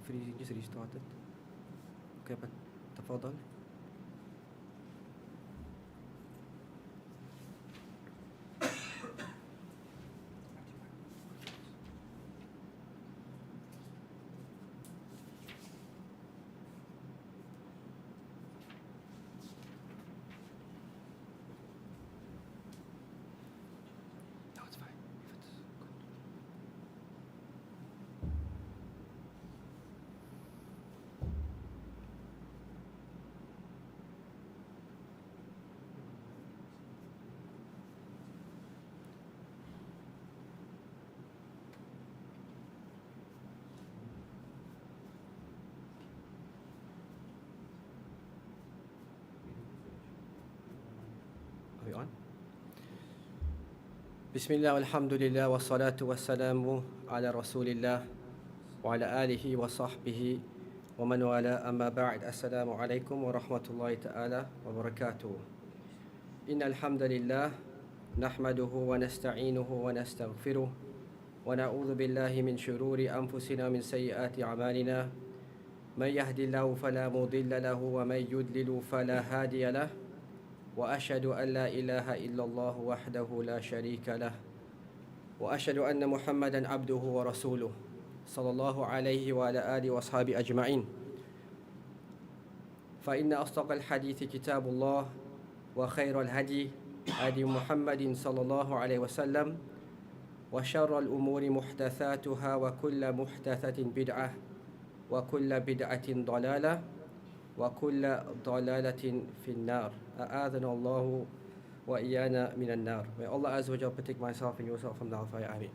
freezing, just restart it. Okay, but تفضل. No, it's fine. If it's good. Are we on? Bismillah, alhamdulillah, wa salatu wa salamu ala rasulillah wa ala alihi wa sahbihi wa man wala amma ba'd. Assalamu alaikum wa rahmatullahi ta'ala wa barakatuh. Innal hamdalillah nahmaduhu wa nasta'inuhu wa nastaghfiruh wa na'udhu billahi min shururi anfusina min sayyiati a'malina. Man yahdihillahu fala mudilla lahu wa man yudlil fala hadiya lahu. وأشهد أن لا إله إلا الله وحده لا شريك له وأشهد أن محمدا عبده ورسوله صلى الله عليه وعلى آله وأصحابه أجمعين. فإن أصدق الحديث كتاب الله وخير الهدي هدي محمد صلى الله عليه وسلم وشر الأمور محدثاتها وكل محدثة بدعة وكل بدعة ضلالة وكل ضلالة في النار. أعاذنا الله وإيانا من النار. May Allah Azza wa Jalla protect myself and yourself from the hellfire. Ameen.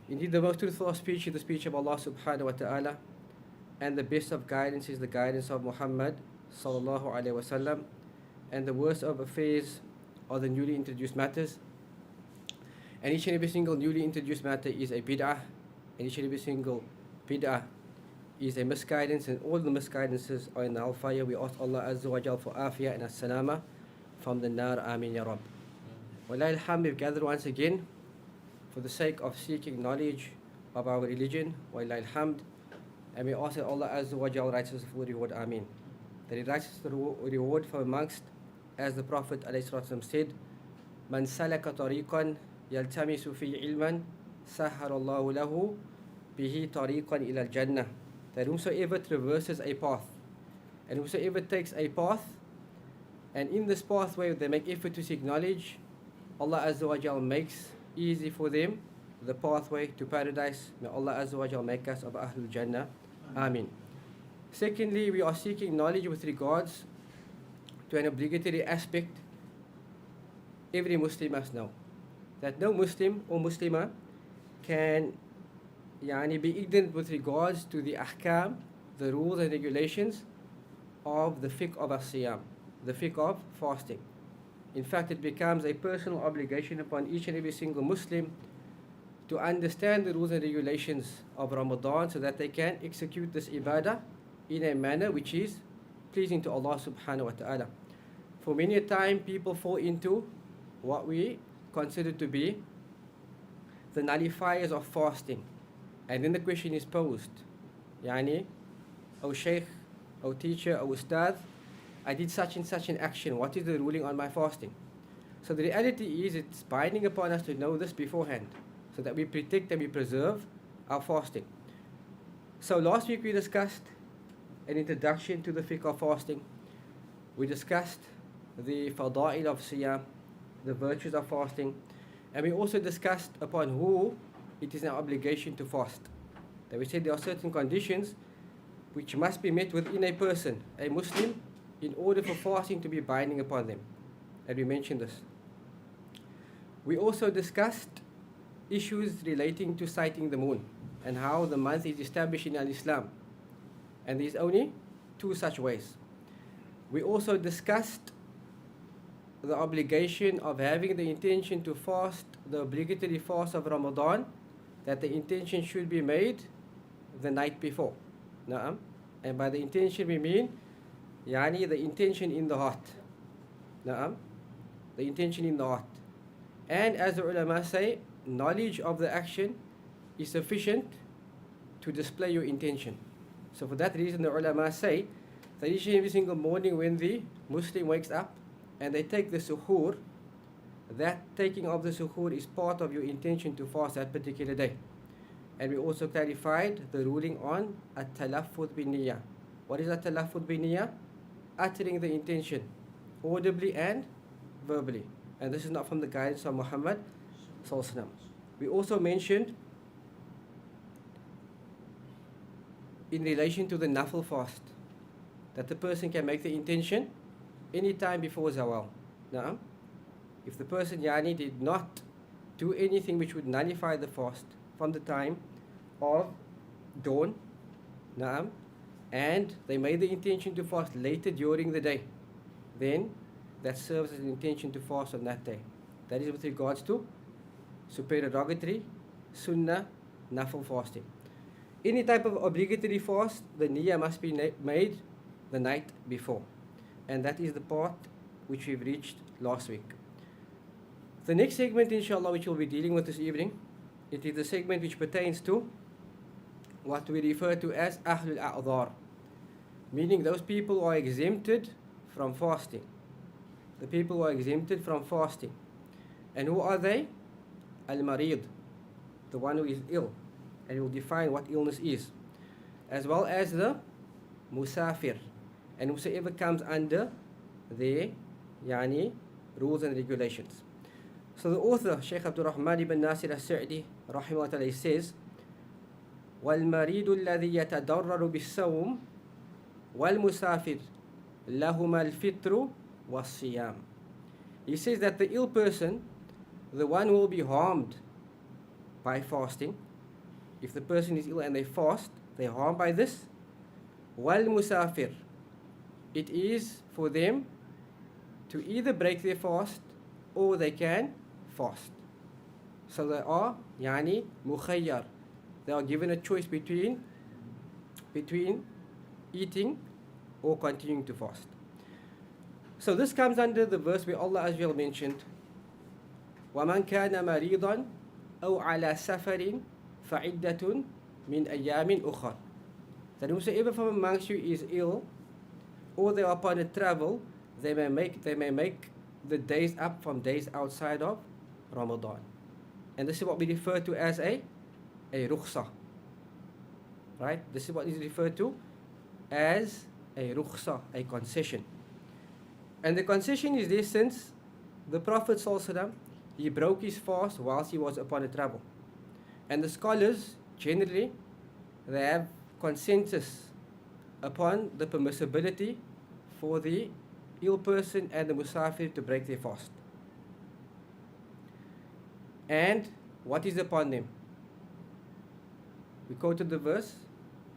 Indeed, the most truthful of speech is the speech of Allah subhanahu wa ta'ala, and the best of guidance is the guidance of Muhammad sallallahu alayhi wa sallam, and the worst of affairs are the newly introduced matters. And each and every single newly introduced matter is a bid'ah, and each and every single bid'ah is a misguidance, and all the misguidances are in the hellfire. We ask Allah Azza wa Jal for afiyah and as-salama from the nar. Ameen ya Rabb. Wallahi alhamd, we've gathered once again for the sake of seeking knowledge of our religion. Wallahi alhamd. And we ask that Allah Azza wa Jal writes us a full reward. Ameen. That He writes us the reward from amongst, as the Prophet ﷺ said, Man salaka tariqan yaltamisu fi ilman sahhara Allahu lahu bihi tariqan ila al-jannah. That whomsoever traverses a path, and whosoever takes a path, and in this pathway they make effort to seek knowledge, Allah Azza wa Jal makes easy for them the pathway to paradise. May Allah Azza wa Jal make us of Ahlul Jannah. Ameen. Secondly, we are seeking knowledge with regards to an obligatory aspect every Muslim must know. That no Muslim or Muslimah can be ignorant with regards to the ahkam, the rules and regulations of the fiqh of as-siyam, the fiqh of fasting. In fact, it becomes a personal obligation upon each and every single Muslim to understand the rules and regulations of Ramadan so that they can execute this ibadah in a manner which is pleasing to Allah subhanahu wa ta'ala. For many a time, people fall into what we consider to be the nullifiers of fasting. And then the question is posed, O Shaykh, O teacher, O Ustad, I did such and such an action, what is the ruling on my fasting? So the reality is it's binding upon us to know this beforehand, so that we protect and we preserve our fasting. So last week we discussed an introduction to the fiqh of fasting. We discussed the fada'il of siyam, the virtues of fasting, and we also discussed upon who it is an obligation to fast. That we said there are certain conditions which must be met within a person, a Muslim, in order for fasting to be binding upon them. And we mentioned this. We also discussed issues relating to sighting the moon and how the month is established in Islam. And there's only two such ways. We also discussed the obligation of having the intention to fast, the obligatory fast of Ramadan, that the intention should be made the night before. Naam. And by the intention we mean the intention in the heart. Naam. The intention in the heart. And as the ulama say, knowledge of the action is sufficient to display your intention. So for that reason, the ulama say that each and every single morning when the Muslim wakes up and they take the suhoor, that taking of the suhoor is part of your intention to fast that particular day. And we also clarified the ruling on at-talaffuz bin-niyyah. What is at-talaffuz bin-niyyah? Uttering the intention audibly and verbally. And this is not from the guidance of Muhammad sallallahu alaihi wasallam. We also mentioned in relation to the nafil fast that the person can make the intention any time before zawal. Now, if the person did not do anything which would nullify the fast from the time of dawn, and they made the intention to fast later during the day, then that serves as an intention to fast on that day. That is with regards to supererogatory, sunnah, nafil fasting. Any type of obligatory fast, the niyyah must be made the night before. And that is the part which we've reached last week. The next segment, inshallah, which we'll be dealing with this evening, it is the segment which pertains to what we refer to as Ahlul A'dhar, meaning those people who are exempted from fasting. The people who are exempted from fasting. And who are they? Al-Marid, the one who is ill. And we'll define what illness is. As well as the Musafir, and whosoever comes under their rules and regulations. So the author, Shaykh Abdul Rahman ibn Nasir al-Sa'di, rahimahullah ta'ala, says, وَالْمَرِيدُ الَّذِي يَتَضَرَّرُ بِالصَّوْمِ وَالْمُسَافِرُ لَهُمَا الْفِطْرُ وَالصِّيَامُ. He says that the ill person, the one who will be harmed by fasting, if the person is ill and they fast, they are harmed by this. وَالْمُسَافِرُ, it is for them to either break their fast or they can fast. So they are mukhayyar. They are given a choice between eating or continuing to fast. So this comes under the verse where Allah Azza wa Jalla mentioned, وَمَنْ كَانَ مَرِيضًا أَوْ عَلَى سَفَرٍ فَعِدَّةٌ مِنْ أَيَّامٍ أُخَرٍ. That whosoever from amongst you is ill or they are upon a travel, they may make the days up from days outside of Ramadan. And this is what we refer to as a rukhsah. Right? This is what is referred to as a rukhsah, a concession. And the concession is this since the Prophet ﷺ, he broke his fast whilst he was upon a travel. And the scholars generally, they have consensus upon the permissibility for the ill person and the musafir to break their fast. And what is upon them? We quoted the verse,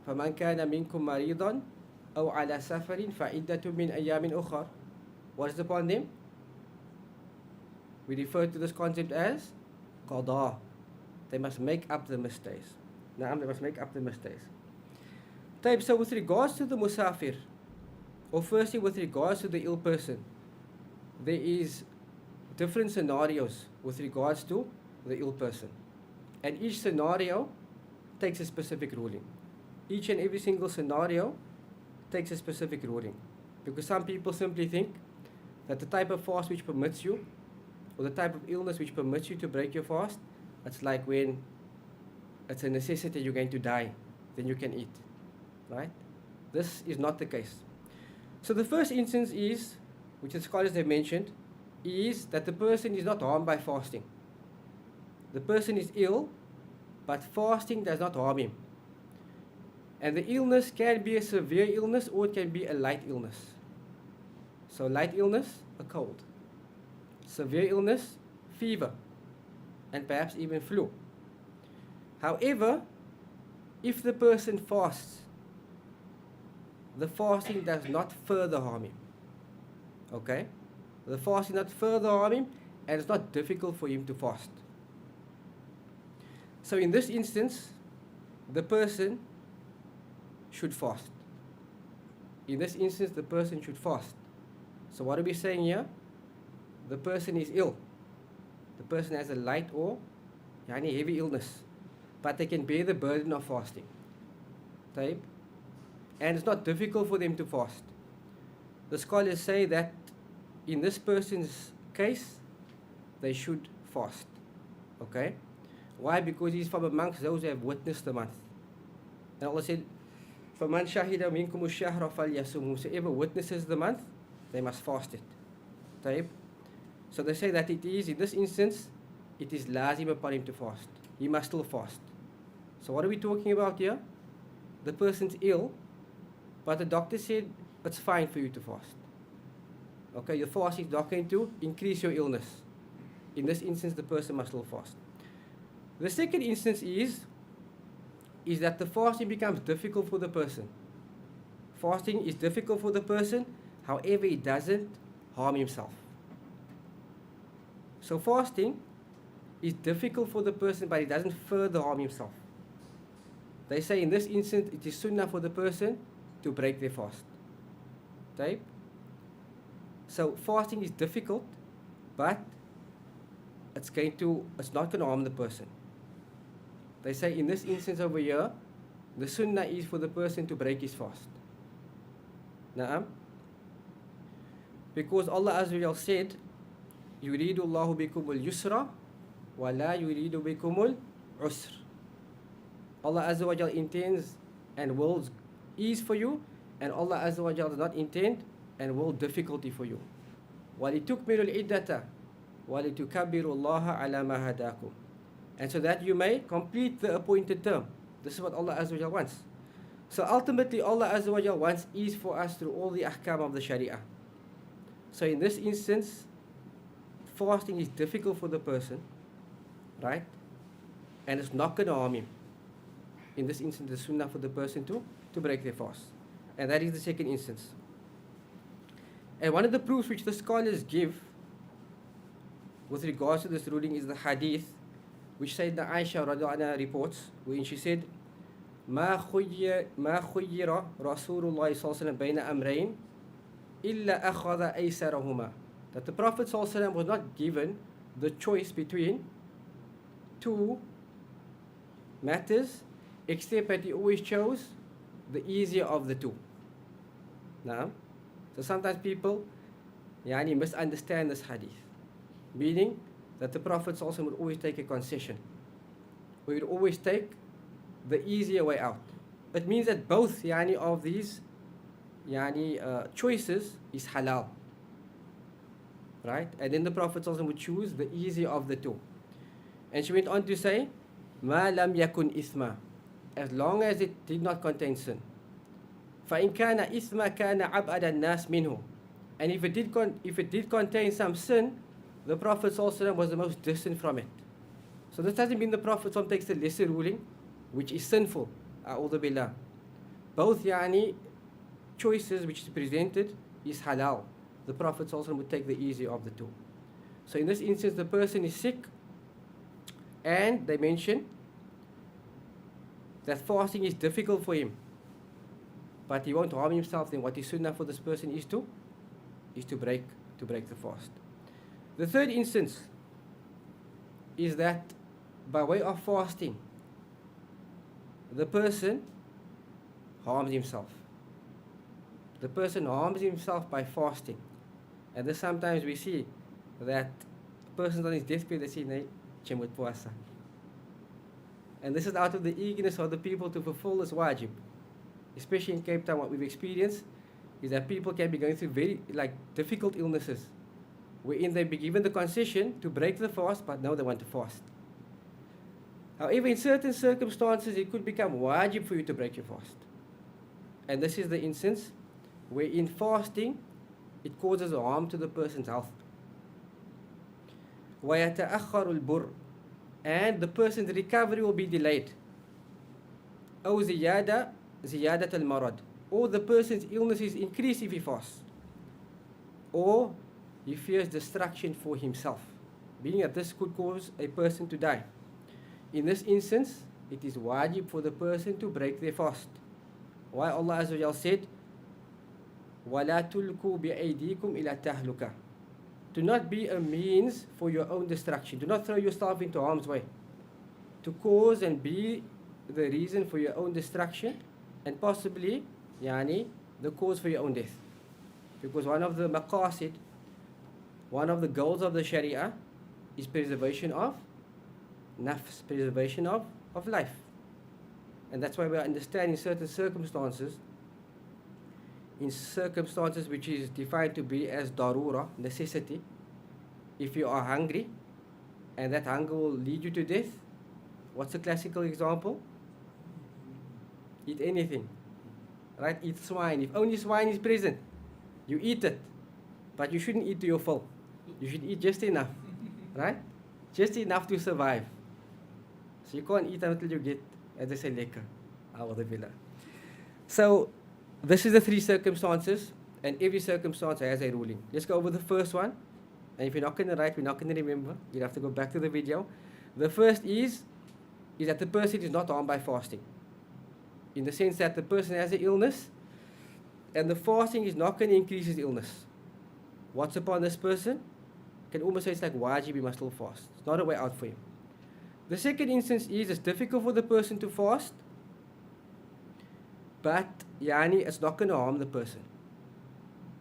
فَمَنْ كَانَ مِنْكُمْ مَرِيضًا أَوْ عَلَى سَفَرٍ فَعِدَّةٌ مِنْ أَيَّامٍ أُخَرٍ. What is upon them? We refer to this concept as qada. They must make up the mistakes. They must make up the mistakes. So with regards to the musafir, or firstly with regards to the ill person, there is different scenarios with regards to the ill person. And each scenario takes a specific ruling. Each and every single scenario takes a specific ruling. Because some people simply think that the type of fast which permits you, or the type of illness which permits you to break your fast, it's like when it's a necessity, you're going to die, then you can eat. Right? This is not the case. So the first instance is, which the scholars have mentioned, is that the person is not harmed by fasting. The person is ill, but fasting does not harm him. And the illness can be a severe illness or it can be a light illness. So light illness, a cold. Severe illness, fever, and perhaps even flu. However, if the person fasts, the fasting does not further harm him. Okay? The fasting does not further harm him, and it's not difficult for him to fast. So in this instance, the person should fast. In this instance, the person should fast. So what are we saying here? The person is ill. The person has a light or heavy illness, but they can bear the burden of fasting. Type. and it's not difficult for them to fast. The scholars say that in this person's case, they should fast. Okay? Why? Because he's from amongst those who have witnessed the month. And Allah said, فَمَنْ شَهِدَ مِنْكُمُ الشَّهْرَ فَلْيَصُمْهُ. Whoever witnesses the month, they must fast it. Taib. So they say that it is, in this instance, it is lazim upon him to fast. He must still fast. So what are we talking about here? The person's ill, but the doctor said it's fine for you to fast. Okay, your fasting is not going to increase your illness. In this instance, the person must still fast. The second instance is that the fasting becomes difficult for the person. Fasting is difficult for the person, however, it doesn't harm himself. So fasting is difficult for the person, but it doesn't further harm himself. They say in this instance, it is sunnah for the person to break their fast. Okay? So fasting is difficult, but it's not going to harm the person. They say in this instance over here, the sunnah is for the person to break his fast. Na'am? Because Allah Azza wa Jal said, يُرِيدُ اللَّهُ بِكُمُ الْيُسْرَ وَلَا يُرِيدُ بِكُمُ الْعُسْرَ. Allah Azza wa Jal intends and wills ease for you, and Allah Azza wa Jal does not intend and will difficulty for you. وَلِتُكْمِلُ الْعِدَّةَ وَلِتُكَبِّرُ اللَّهَ عَلَى مَا هَدَاكُمْ. And so that you may complete the appointed term. This is what Allah Azza wa Jal wants. So ultimately Allah Azza wa Jal wants ease for us through all the ahkam of the Sharia. So in this instance, fasting is difficult for the person, right? And it's not going to harm him. In this instance, the sunnah for the person to break their fast. And that is the second instance. And one of the proofs which the scholars give with regards to this ruling is the hadith which Sayyidina Aisha radiallahu anha reports, when she said, ما خير رسول الله صلى الله عليه وسلم بين أمرين إلا أخذ أيسرهما. That the Prophet صلى الله عليه وسلم was not given the choice between two matters, except that he always chose the easier of the two. Now, so sometimes people misunderstand this hadith, meaning that the Prophet also would always take a concession. We would always take the easier way out. It means that both of these choices is halal, right? And then the Prophet also would choose the easier of the two. And she went on to say, ما لم يكن إثما, as long as it did not contain sin. فإن كان إثما كان عبد الناس منه. And if it did contain some sin, the Prophet ﷺ was the most distant from it. So this doesn't mean the Prophet ﷺ takes the lesser ruling, which is sinful. A'udhu billah. Both choices which is presented is halal. The Prophet ﷺ would take the easier of the two. So in this instance, the person is sick, and they mention that fasting is difficult for him, but he won't harm himself. Then what is sunnah for this person is to break the fast. The third instance is that by way of fasting, the person harms himself. The person harms himself by fasting. And this sometimes we see that a person on his deathbed, they say, "Nee, jy moet puasa." And this is out of the eagerness of the people to fulfill this wajib. Especially in Cape Town, what we've experienced is that people can be going through very difficult illnesses, wherein they be given the concession to break the fast, but now they want to fast. However, in certain circumstances, it could become wajib for you to break your fast. And this is the instance where in fasting, it causes harm to the person's health. وَيَتَأَخَّرُ الْبُرْ, and the person's recovery will be delayed. أو زيادة المرض, or the person's illness is increased if he fasts. Or he fears destruction for himself, being that this could cause a person to die. In this instance, it is wajib for the person to break their fast. Why Allah Azza wa Jal said, وَلَا تُلْكُوا بِأَيْدِيكُمْ إِلَى تَهْلُكَ. Do not be a means for your own destruction. Do not throw yourself into harm's way to cause and be the reason for your own destruction and possibly yani, the cause for your own death. Because one of the maqasid, one of the goals of the Sharia is preservation of nafs, preservation of life. And that's why we understand in certain circumstances, which is defined to be as darura, necessity, if you are hungry and that hunger will lead you to death, what's a classical example? Eat anything, right? Eat swine. If only swine is present, you eat it, but you shouldn't eat to your full. You should eat just enough, right? Just enough to survive. So you can't eat until you get, as they say, lekker. So this is the three circumstances, and every circumstance has a ruling. Let's go over the first one. And if you're not going to write, we're not going to remember. You'll have to go back to the video. The first is that the person is not harmed by fasting. In the sense that the person has an illness, and the fasting is not going to increase his illness. What's upon this person? You can almost say it's like wajib, he must still fast. It's not a way out for him. The second instance is it's difficult for the person to fast, but it's not going to harm the person.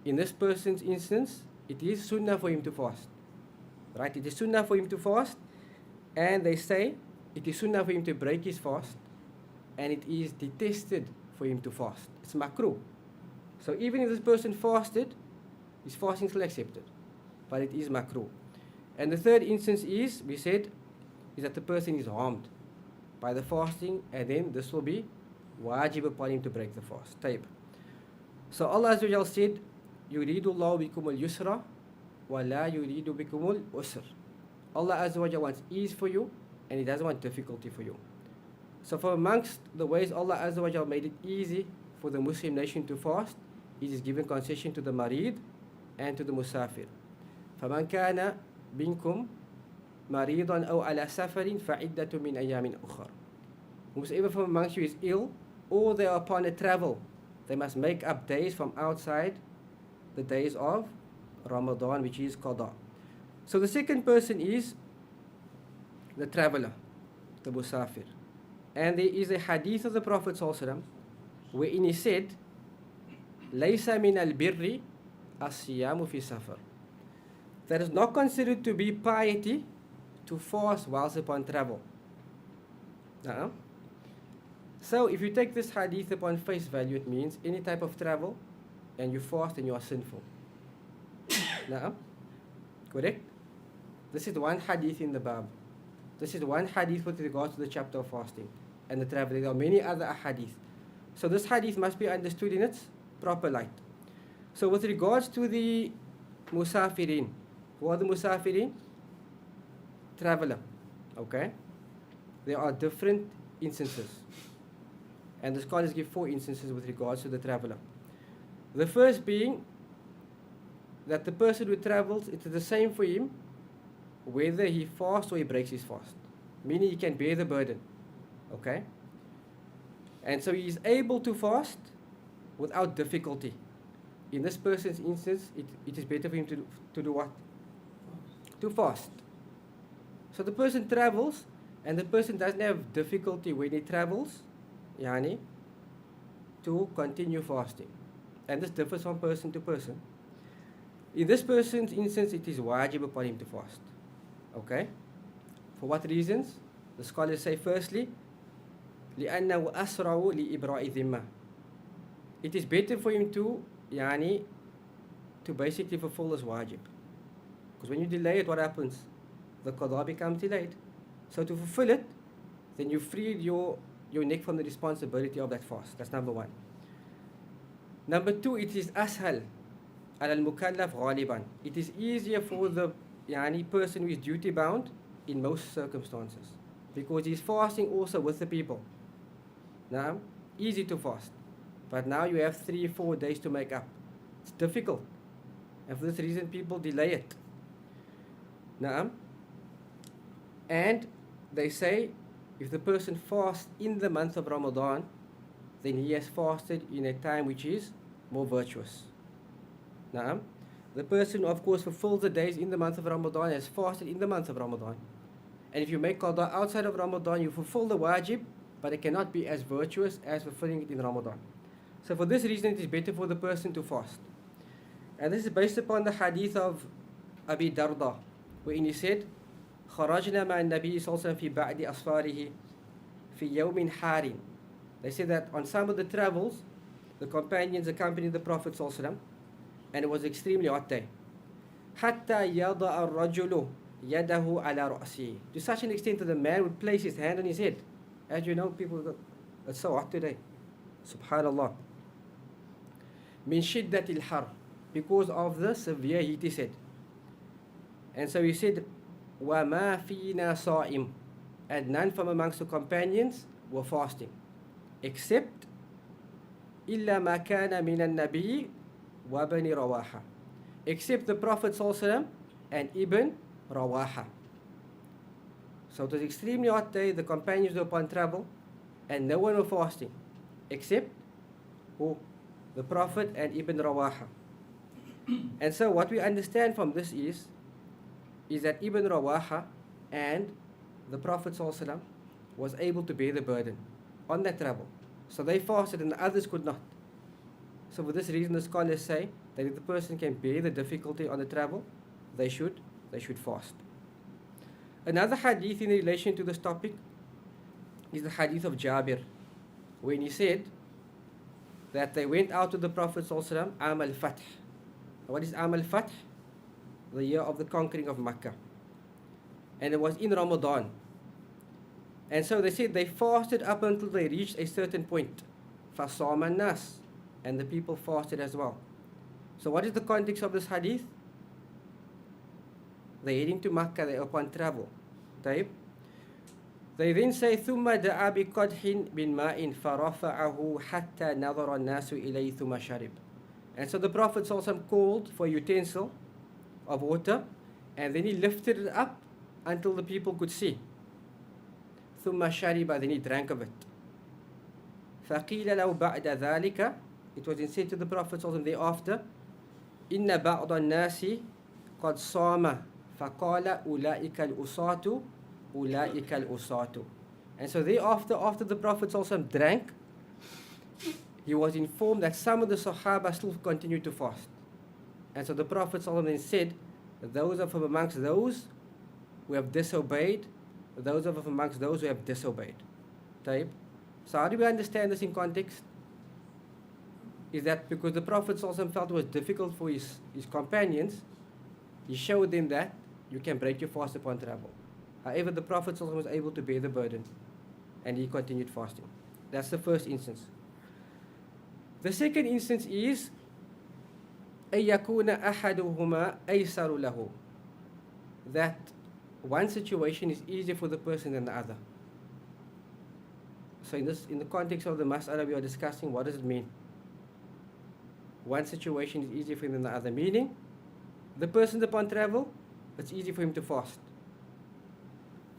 In this person's instance, it is sunnah for him to fast. Right? It is sunnah for him to fast, and they say it is sunnah for him to break his fast, and it is detested for him to fast. It's makruh. So even if this person fasted, his fasting is still accepted, but it is makruh. And the third instance is, we said, is that the person is harmed by the fasting, and then this will be wajib upon him to break the fast. Taib. So Allah Azza wa Jal said, يُرِيدُ اللَّهُ بِكُمُ الْيُسْرَ وَلَا يُرِيدُ بِكُمُ الْأُسْرَ. Allah Azza wa Jal wants ease for you, and He doesn't want difficulty for you. So from amongst the ways Allah Azza wa Jal made it easy for the Muslim nation to fast, it is given concession to the marid and to the musafir. فَمَنْ كَانَ بِنْكُمْ مَرِيضًا أَوْ عَلَى سَفَرٍ فَعِدَّةٌ مِنْ أَيَّامٍ أُخَرٍ. Whosoever from amongst you is ill, or they are upon a travel, they must make up days from outside the days of Ramadan, which is qada. So the second person is the traveler, the musafir. And there is a hadith of the Prophet ﷺ wherein he said, لَيْسَ مِنَ الْبِرِّ الصِّيَامُ فِي سَفَرٍ. That is not considered to be piety to fast whilst upon travel. So if you take this hadith upon face value, it means any type of travel and you fast and you are sinful. Correct? This is one hadith in the Bab. This is one hadith with regards to the chapter of fasting and the traveling. There are many other hadith. So this hadith must be understood in its proper light. So with regards to the musafirin, who are the musafirin? Traveler. Okay? There are different instances. And the scholars give 4 instances with regards to the traveler. The first being that the person who travels, it is the same for him whether he fasts or he breaks his fast. Meaning he can bear the burden. Okay? And so he is able to fast without difficulty. In this person's instance, it is better for him to do what? To fast. So the person travels, and the person doesn't have difficulty when he travels, to continue fasting. And this differs from person to person. In this person's instance, it is wajib upon him to fast. Okay? For what reasons? The scholars say, firstly, لِأَنَّهُ أَسْرَعُ لِإِبْرَاءِ ذِمَّةٍ. It is better for him to basically fulfill his wajib. Because when you delay it, what happens? The qada becomes delayed. So to fulfill it, then you freed your neck from the responsibility of that fast. That's number one. Number two, it is ashal al mukallaf ghaliban. It is easier for the person who is duty bound in most circumstances, because he is fasting also with the people. Now, easy to fast, but now you have 3-4 days to make up. It's difficult, and for this reason, people delay it. Now, and they say, if the person fasts in the month of Ramadan, then he has fasted in a time which is more virtuous. Naam. The person who, of course, fulfills the days in the month of Ramadan has fasted in the month of Ramadan. And if you make qada outside of Ramadan, you fulfill the wajib, but it cannot be as virtuous as fulfilling it in Ramadan. So for this reason, it is better for the person to fast. And this is based upon the hadith of Abi Darda, wherein he said, خرجنا مع النبي صلى الله عليه وسلم في بعد أسفاره في يوم حار. They say that on some of the travels, the companions accompanied the Prophet صلى الله عليه وسلم, and it was extremely hot day. حتى يضع الرجل يده على رأسه. To such an extent that the man would place his hand on his head. As you know, people, it's so hot today. Subhanallah. من شدة الحر, because of the severe heat, he said. And so he said, وَمَا فِينَا صَائِمٌ, and none from amongst the companions were fasting, except إِلَّا مَا كَانَ مِنَ النَّبِيِّ وَبَنِ رَوَاحَةَ, except the Prophet ﷺ and Ibn Rawaha. So it was extremely hot day, the companions were upon travel, and no one were fasting, except who? The Prophet and Ibn Rawaha. And so what we understand from this is that Ibn Rawaha and the Prophet ﷺ was able to bear the burden on that travel. So they fasted and the others could not. So for this reason, the scholars say that if the person can bear the difficulty on the travel, they should fast. Another hadith in relation to this topic is the hadith of Jabir, when he said that they went out to the Prophet ﷺ Am al-Fath. What is Am al-Fath? The year of the conquering of Makkah. And it was in Ramadan. And so they said they fasted up until they reached a certain point. فَصَامَ النَّاسِ, and the people fasted as well. So what is the context of this hadith? They're heading to Makkah, they're upon travel. طيب. They then say ثُمَّ دَعَا بِقَدْحٍ مِنْ مَاءٍ فَرَفَعَهُ حَتَّى نَظَرَ النَّاسُ إِلَيْهِ ثُمَّ شَرِبَ. And so the Prophet ﷺ called for a utensil of water, and then he lifted it up until the people could see. ثُمَّ شَرِبَ, then he drank of it. فَقِيلَ لَوْ بَعْدَ ذَلِكَ, it was then said to the Prophet ﷺ thereafter, إِنَّ بَعْضَ النَّاسِ قَدْ صَامَ فَقَالَ أُولَٰئِكَ الْأُصَاةُ أُولَٰئِكَ الْأُصَاةُ. And so thereafter, after the Prophet ﷺ drank, he was informed that some of the Sahaba still continued to fast. And so the Prophet ﷺ then said, those are from amongst those who have disobeyed, those are from amongst those who have disobeyed. Taib. So how do we understand this in context? Is that because the Prophet ﷺ felt it was difficult for his companions, he showed them that you can break your fast upon travel. However, the Prophet ﷺ was able to bear the burden, and he continued fasting. That's the first instance. The second instance is أن يكون أحدهما أيسر له, that one situation is easier for the person than the other. So in the context of the mas'ala we are discussing, what does it mean? One situation is easier for him than the other, meaning the person upon travel, it's easy for him to fast.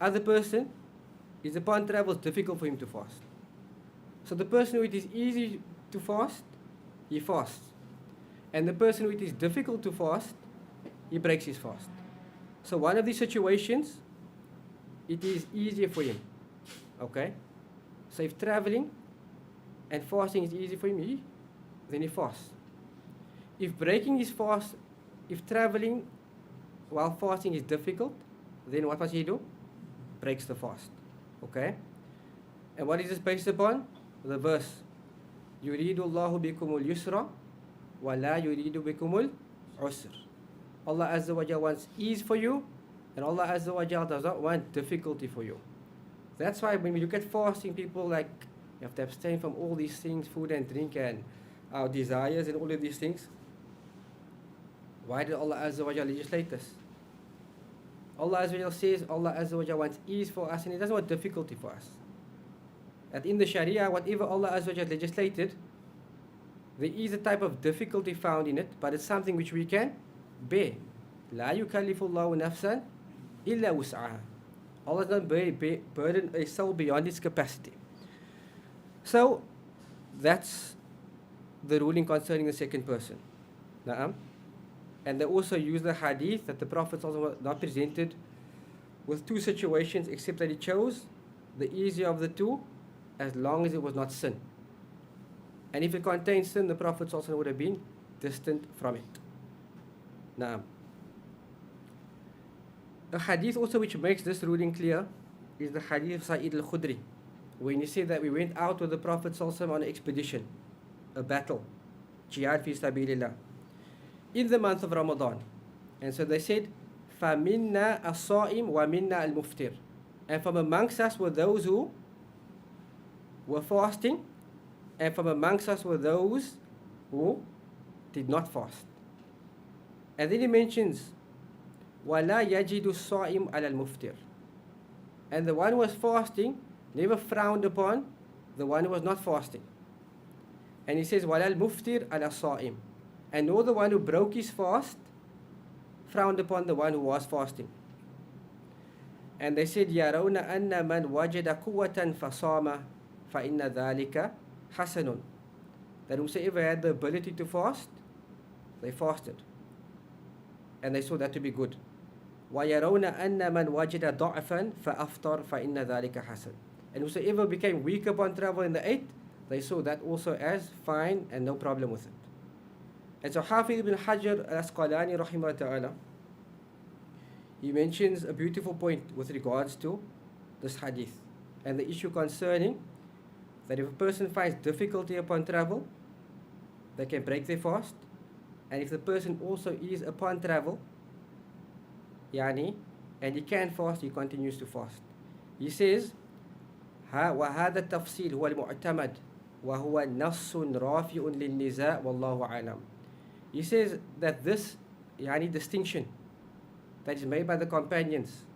Other person is upon travel, it's difficult for him to fast. So the person who it is easy to fast, he fasts. And the person who it is difficult to fast, he breaks his fast. So one of these situations, it is easier for him. Okay? So if traveling and fasting is easy for him, then he fasts. If breaking his fast, if traveling while fasting is difficult, then what must he do? Breaks the fast. Okay? And what is this based upon? The verse. يُرِيدُ اللَّهُ بِكُمُ الْيُسْرَ وَلَا يُرِيدُ بِكُمُ الْعُسْرَ. Allah Azza wa Jal wants ease for you, and Allah Azza wa Jal does not want difficulty for you. That's why when we look at fasting, people like, you have to abstain from all these things, food and drink and our desires and all of these things. Why did Allah Azza wa Jal legislate this? Allah Azza wa Jal says Allah Azza wa Jal wants ease for us, and He doesn't want difficulty for us. That in the Sharia, whatever Allah Azza wa Jal legislated, there is a type of difficulty found in it, but it's something which we can bear. لا يكلف الله نفسا إلا وسعها. Allah does not burden a soul beyond its capacity. So that's the ruling concerning the second person. Na'am. And they also use the hadith that the Prophet was not presented with two situations, except that he chose the easier of the two, as long as it was not sin. And if it contains sin, the Prophet ﷺ would have been distant from it. Naam. A hadith also which makes this ruling clear is the hadith of Sa'id al-Khudri, when he said that we went out with the Prophet ﷺ on an expedition, a battle, jihad fi sabilillah, in the month of Ramadan. And so they said, فَمِنَّا الصَّائِمُ وَمِنَّا الْمُفْتِرُ. And from amongst us were those who were fasting, and from amongst us were those who did not fast. And then he mentions, وَلَا يَجِدُ الصَّائِمُ عَلَى الْمُفْتِرُ. And the one who was fasting never frowned upon the one who was not fasting. And he says, وَلَا الْمُفْتِرُ عَلَى الصَّائِمُ. And nor the one who broke his fast frowned upon the one who was fasting. And they said, يَرَوْنَ أَنَّ مَنْ وَجَدَ قُوَّةً فَصَامَ فَإِنَّ ذَلِكَ حَسَنٌ. That whosoever had the ability to fast, they fasted. And they saw that to be good. وَيَرَوْنَ أَنَّ مَنْ وَجَدَ ضَعْفًا فَأَفْطَرْ فَإِنَّ ذَلِكَ حَسَنٌ. And whosoever became weak upon travel in the 8th, they saw that also as fine and no problem with it. And so Hafiz ibn Hajar al-Asqalani rahimahullah ta'ala, he mentions a beautiful point with regards to this hadith and the issue concerning that if a person finds difficulty upon travel, they can break their fast. And if the person also is upon travel, and he can fast, he continues to fast. He says, وَهَذَا التَّفْصِيلُ هُوَ الْمُعْتَمَدُ وَهُوَ نَصٌّ رَافِعٌ لِلنِّزَاءِ وَاللَّهُ أَعْلَمُ. He says that this distinction that is made by the companions,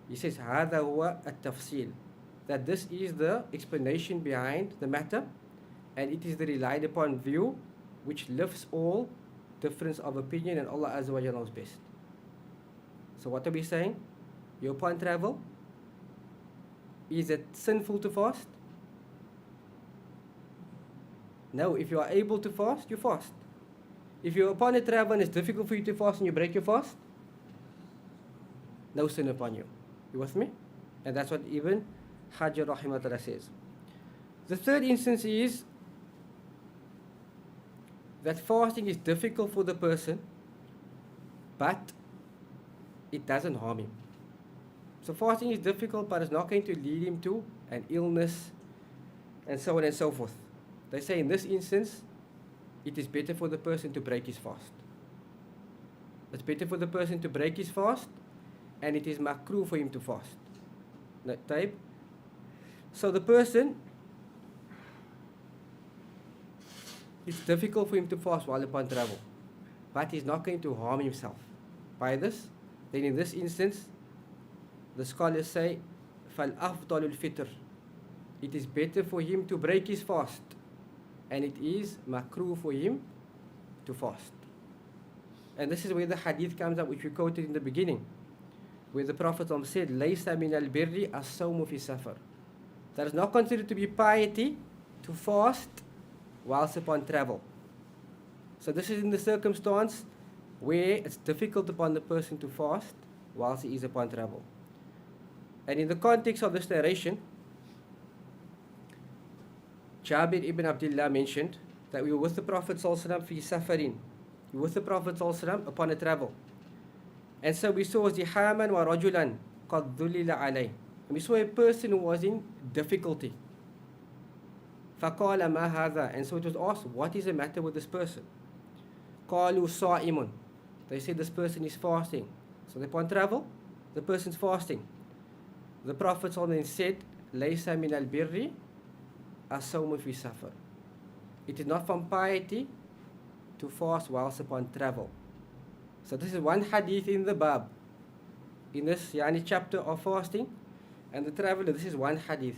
he says هذا هو التفصيل, that this is the explanation behind the matter, and it is the relied upon view which lifts all difference of opinion, and Allah Azza wa Jalla knows best. So what are we saying? You're upon travel. Is it sinful to fast? No. If you are able to fast, you fast. If you're upon a travel and it's difficult for you to fast and you break your fast, no sin upon you. You with me? And that's what Ibn Hajar rahimahullah says. The third instance is that fasting is difficult for the person, but it doesn't harm him. So fasting is difficult, but it's not going to lead him to an illness and so on and so forth. They say in this instance, it is better for the person to break his fast. It's better for the person to break his fast, and it is makruh for him to fast. That type. So the person, it's difficult for him to fast while upon travel, but he's not going to harm himself by this. Then in this instance, the scholars say, فَالْأَفْضَلُ الْفِطْرِ. It is better for him to break his fast, and it is makruh for him to fast. And this is where the hadith comes up, which we quoted in the beginning, where the Prophet said, لَيْسَ مِنَ الْبِرِّ الصَّوْمُ فِي سَفَرٍ. That is not considered to be piety to fast whilst upon travel. So this is in the circumstance where it's difficult upon the person to fast whilst he is upon travel. And in the context of this narration, Jabir ibn Abdullah mentioned that we were with the Prophet ﷺ fi safarin. We were with the Prophet ﷺ upon a travel. And so we saw zihaman wa rajulan qad dhulila alayh. And we saw a person who was in difficulty. فَقَالَ مَا هَذَا. And so it was asked, what is the matter with this person? قَالُوا صَائِمٌ. They said this person is fasting. So they're upon travel, the person's fasting. The Prophet said, لَيْسَ مِنَ الْبِرِّ الصَّوْمُ فِي سَفَرٍ. It is not from piety to fast whilst upon travel. So this is one hadith in the bab, in this chapter of fasting and the traveler. This is one hadith.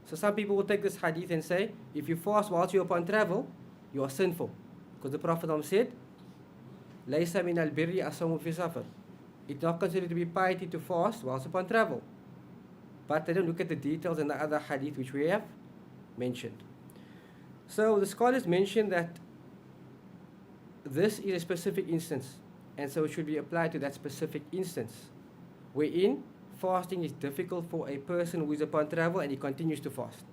So some people will take this hadith and say, if you fast whilst you're upon travel, you are sinful, because the Prophet said, لَيْسَ مِنَ الْبِرِّ الصَّوْمُ فِي سَفَرٍ. It's not considered to be piety to fast whilst upon travel. But they don't look at the details in the other hadith which we have mentioned. So the scholars mention that this is a specific instance, and so it should be applied to that specific instance, wherein fasting is difficult for a person who is upon travel and he continues to fast.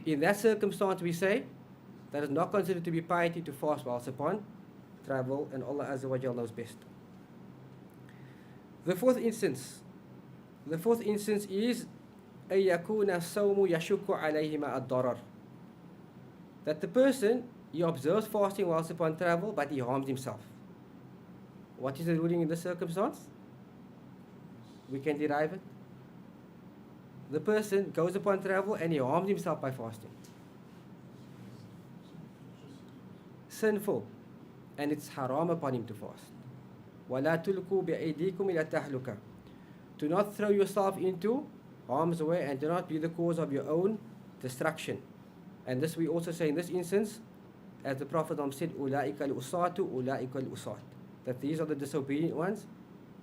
In that circumstance, we say That is not considered to be piety to fast whilst upon travel, and Allah Azza wa Jalla knows best. The fourth instance is أن يكون الصوم يشك عليهما الضرر. That the person, he observes fasting whilst upon travel, but he harms himself. What is the ruling in this circumstance? We can derive it. The person goes upon travel and he harms himself by fasting. Sinful, and it's haram upon him to fast. وَلَا تُلْقُوا بِأَيْدِيكُمْ إِلَى التَّهْلُكَةِ. Do not throw yourself into harm's way, and do not be the cause of your own destruction. And this we also say in this instance, as the Prophet said, أُولَٰئِكَ الْأُصَاةُ أُولَٰئِكَ الْأُصَاةُ. That these are the disobedient ones,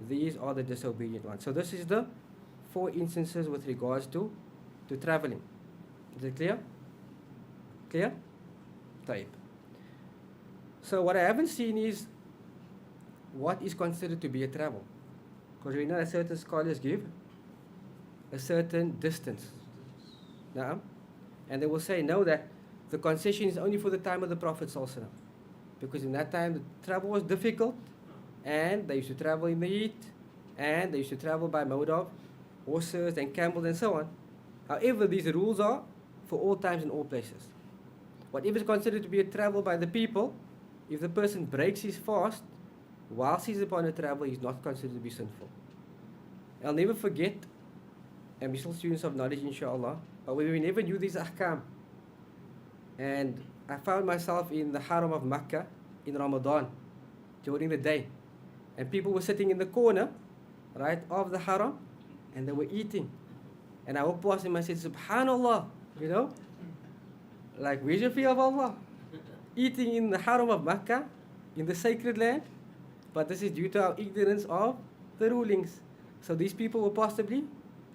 these are the disobedient ones. So this is the 4 instances with regards to traveling. Is it clear? Clear? Type. So what I haven't seen is what is considered to be a travel. Because we know that certain scholars give a certain distance. Naam? And they will say, no, that the concession is only for the time of the Prophet ﷺ. Because in that time the travel was difficult, and they used to travel in the heat, and they used to travel by mode of horses and camels and so on. However, these rules are for all times and all places. Whatever is considered to be a travel by the people, if the person breaks his fast whilst he's upon a travel, he's not considered to be sinful. I'll never forget, and we're still students of knowledge inshallah, but we never knew these ahkam. And I found myself in the Haram of Makkah in Ramadan during the day, and people were sitting in the corner, right, of the Haram, and they were eating. And I walked past him and I said, Subhanallah, like, where's your fear of Allah? Eating in the Haram of Makkah, in the sacred land, but this is due to our ignorance of the rulings. So these people were possibly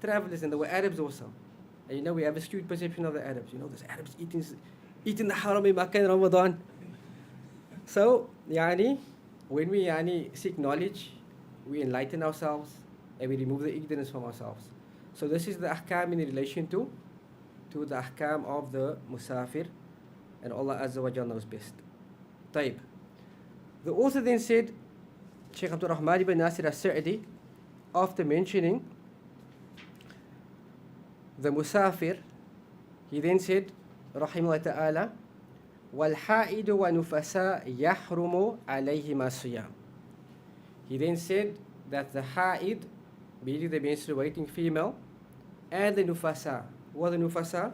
travelers, and they were Arabs also. And we have a skewed perception of the Arabs. There's Arabs eating the Haram in Makkah in Ramadan. So, when we seek knowledge, we enlighten ourselves and we remove the ignorance from ourselves. So this is the ahkam in relation to the ahkam of the musafir, and Allah Azza wa Jalla knows best. Taib. The author then said, Shaykh Abdul Rahman ibn Nasir al-Sa'di, after mentioning the musafir, he then said, Rahimahullah ta'ala, وَالْحَائِدُ وَنُفَسَاء يَحْرُمُ عَلَيْهِمَا الصِّيَامُ. He then said that the ha'id, meaning the menstruating female, and the nufasa. What are the nufasa?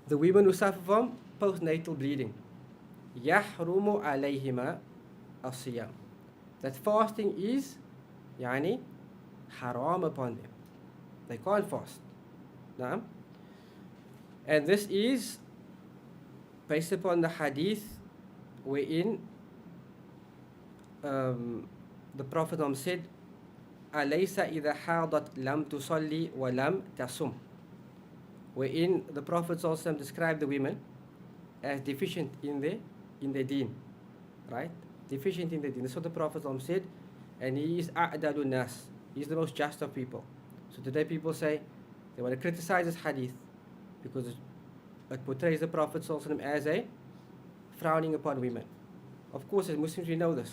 The women who suffer from postnatal bleeding. يَحْرُمُ عَلَيْهِمَا الصِّيَامُ. That fasting is haram upon them. They can't fast. Naam? And this is based upon the hadith wherein the Prophet said, أَلَيْسَ إِذَا حَاضَتْ لَمْ تُصَلِّي وَلَمْ تَصُمْ. Wherein the Prophet also described the women as deficient in the deen. Right? Deficient in the deen. That's what the Prophet said. And he is أَعْدَلُ النَّاسِ. He is the most just of people. So today people say they want to criticize this hadith because it portrays the Prophet as a frowning upon women. Of course, as Muslims we know this.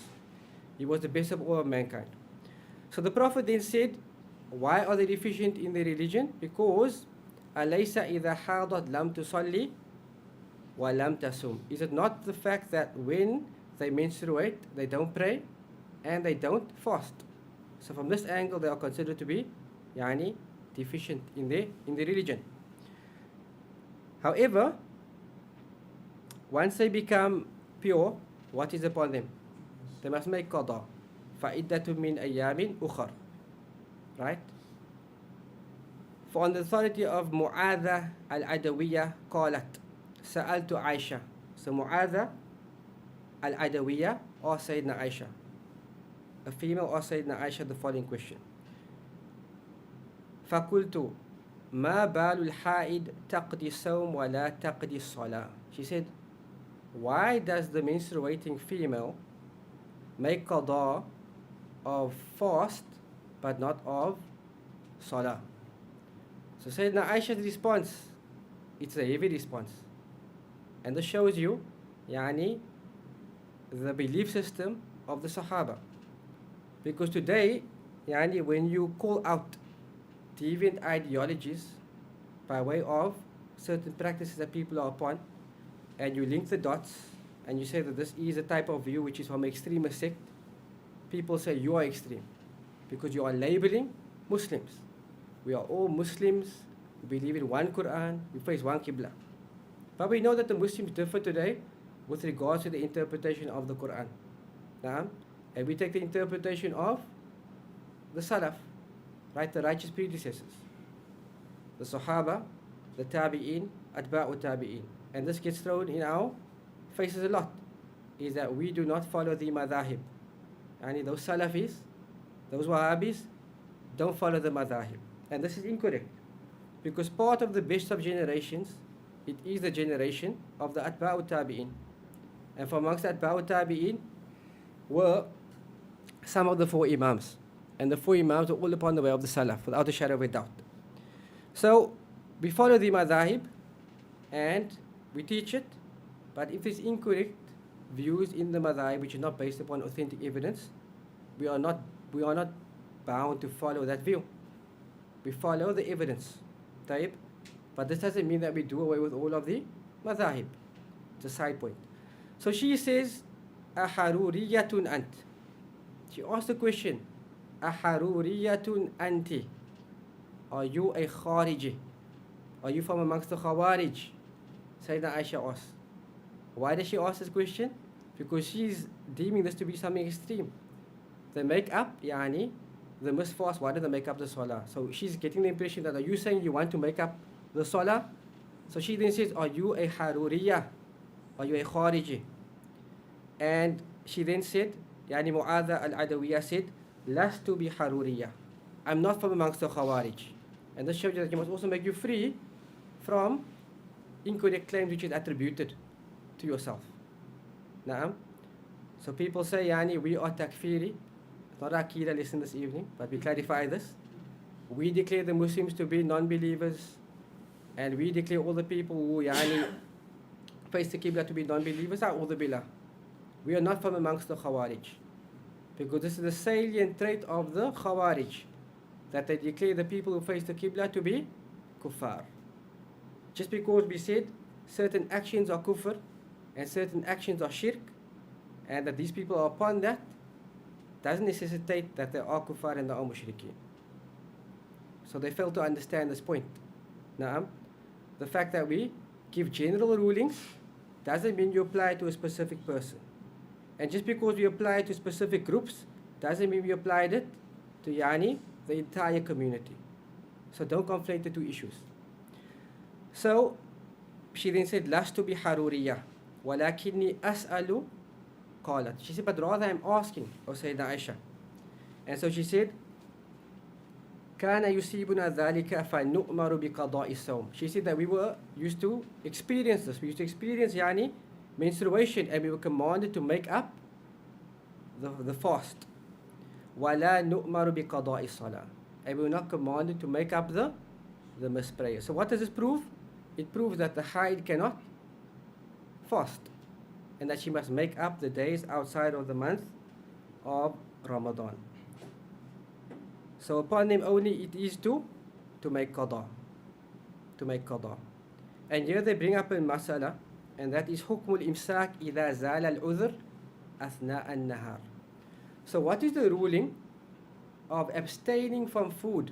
He was the best of all of mankind. So the Prophet then said, why are they deficient in their religion? Because أَلَيْسَ إِذَا حَاضَتْ لَمْ تُصَلِّي وَلَمْ تَصُمْ. Is it not the fact that when they menstruate, they don't pray and they don't fast? So from this angle, they are considered to be deficient in their religion. However, once they become pure, what is upon them? They must make qada. فَإِدَّةٌ مِّنْ أَيَّامٍ أُخَرٍ. Right? For on the authority of Mu'adha al-Adawiyya قالت سألت Aisha. So Mu'adha al-Adawiyya or Sayyidina Aisha, a female or Sayyidina Aisha, the following question. فَقُلْتُ مَا بَالُ الْحَائِدِ تَقْدِي الصَّوْمَ وَلَا تَقْدِي الصَّلَاةِ. She said, why does the menstruating female make qada of fast but not of salah? So Sayyidina Aisha's response, it's a heavy response. And this shows you yani, the belief system of the Sahaba. Because today, yani, when you call out deviant ideologies by way of certain practices that people are upon, and you link the dots, and you say that this is a type of view which is from an extremist sect, people say you are extreme because you are labeling Muslims. We are all Muslims, we believe in one Quran, we face one Qibla. But we know that the Muslims differ today with regards to the interpretation of the Quran. Naam? And we take the interpretation of the Salaf, right, the righteous predecessors, the Sahaba, the Tabi'in, Atba'u Tabi'in. And this gets thrown in our faces a lot, is that we do not follow the madhahib. And those Salafis, those Wahhabis, don't follow the madhahib. And this is incorrect. Because part of the best of generations, it is the generation of the Atba'u Tabi'in. And from amongst the Atba'u Tabi'in were some of the four Imams. And the four Imams were all upon the way of the Salaf, without a shadow of a doubt. So, we follow the madhahib and we teach it, but if there's incorrect views in the madhahib which are not based upon authentic evidence, we are not bound to follow that view. We follow the evidence. Taib. But this doesn't mean that we do away with all of the madhahib. It's a side point. So she says, Aharuriyatun ant. She asked the question, Aharuriyatun anti. Are you a Khariji? Are you from amongst the Khawarij? Sayyidina Aisha asked. Why does she ask this question? Because she's deeming this to be something extreme. The make-up, yani, the misfast, why did they make up the salah? So she's getting the impression that, are you saying you want to make up the salah? So she then says, are you a Haruriyah? Are you a Khariji? And she then said, yani Mu'adha al-Adawiyah said, Lastu bi Haruriyah. I'm not from amongst the Khawarij. And this shows you that you must also make you free from incorrect claims which is attributed to yourself. Naam. So people say, yani, we are takfiri. It's not our Aqidah lesson this evening, but we clarify this. We declare the Muslims to be non-believers, and we declare all the people who yani, face the Qibla to be non-believers. A'udhu billah. We are not from amongst the Khawarij. Because this is the salient trait of the Khawarij, that they declare the people who face the Qibla to be kuffar. Just because we said certain actions are kufr and certain actions are shirk, and that these people are upon that, doesn't necessitate that they are kuffar and they are mushrikeen. So they fail to understand this point. Naam. The fact that we give general rulings doesn't mean you apply it to a specific person. And just because we apply it to specific groups doesn't mean we applied it to yani, the entire community. So don't conflate the two issues. So she then said, Lastu bi Haruriyah, walakinni as'alu qalat. She said, but rather I'm asking, O Sayyidina Aisha. And so she said, Kana yusibuna dhalika fa nu'maru bi qada'i sawm. She said that we were used to experience this. We used to experience yani, menstruation, and we were commanded to make up the fast. وَلَا نُؤْمَرُ بِقَضَاءِ الصَّلَاةِ. And we were not commanded to make up the missed prayer. So what does this prove? It proves that the haid cannot fast, and that she must make up the days outside of the month of Ramadan. So upon them only it is to make qada. To make qada. And here they bring up a masala, and that is حكم الإمساك إذا زال العذر أثناء النهار. So what is the ruling of abstaining from food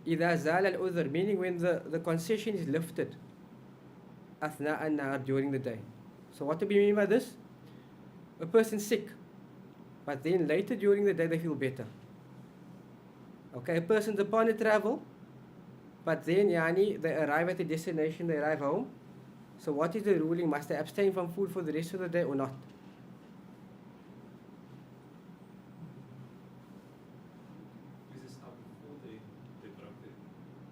إذا زال العذر, meaning when the concession is lifted أثناء النهار, during the day? So what do we mean by this? A person sick, but then later during the day they feel better. Okay, a person's upon a travel, but then yani, they arrive at the destination, they arrive home. So what is the ruling? Must they abstain from food for the rest of the day or not?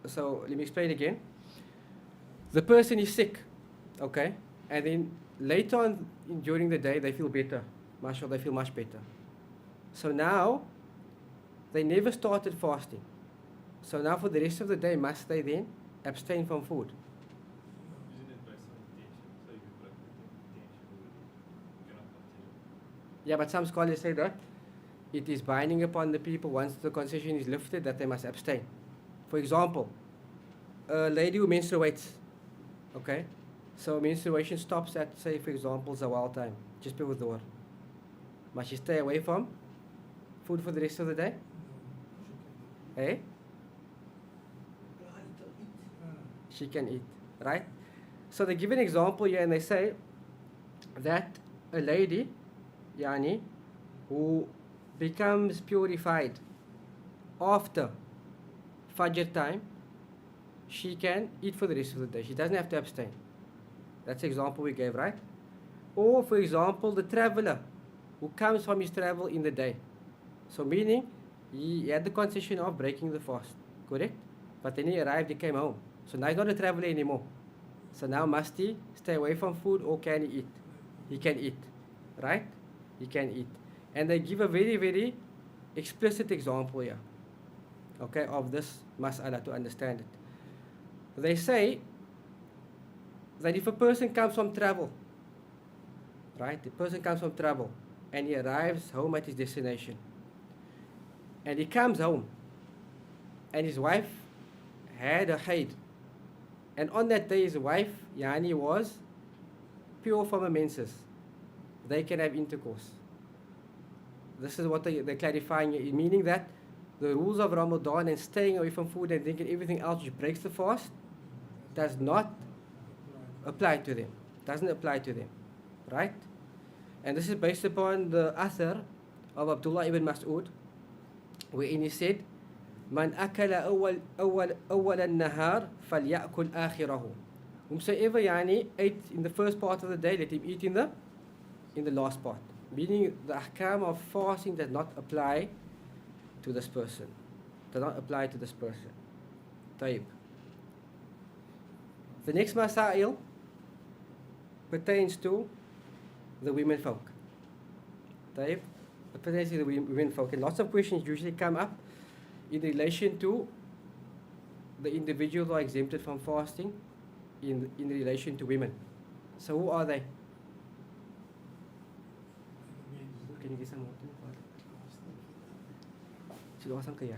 So let me explain again. The person is sick, okay, and then later on during the day they feel better. MashaAllah, they feel much better. So now they never started fasting. So now for the rest of the day, must they then abstain from food? Isn't it based on Yeah, but some scholars say that it is binding upon the people once the concession is lifted that they must abstain. For example, a lady who menstruates, okay? So menstruation stops at, say, for example, zawal time, just before dhuhr. Must she stay away from food for the rest of the day? Eh? She can eat, right? So they give an example here and they say that a lady, yani, who becomes purified after Fajr time, she can eat for the rest of the day. She doesn't have to abstain. That's the example we gave, right? Or, for example, the traveler who comes from his travel in the day. So meaning, he had the concession of breaking the fast, correct? But then he arrived, he came home. So now he's not a traveler anymore. So now must he stay away from food or can he eat? He can eat, right? He can eat. And they give a very, very explicit example here, okay, of this mas'ala to understand it. They say that if a person comes from travel, right, the person comes from travel and he arrives home at his destination, and he comes home and his wife had a haid, and on that day his wife, yani, was pure from her menses, they can have intercourse. This is what they're clarifying, meaning that the rules of Ramadan and staying away from food and drinking everything else which breaks the fast does not apply to them. Doesn't apply to them, right? And this is based upon the athar of Abdullah ibn Mas'ud, wherein he said, "Man akala awwal an-nahar falyakul akhirahu." Whomsoever yani ate in the first part of the day, let him eat in the last part. Meaning the ahkam of fasting does not apply to this person. Does not apply to this person. Taib. The next masail pertains to the women folk. Taib. It pertains to the women folk. And lots of questions usually come up in relation to the individuals who are exempted from fasting in relation to women. So who are they? Can you get some water? Should ask some kaya.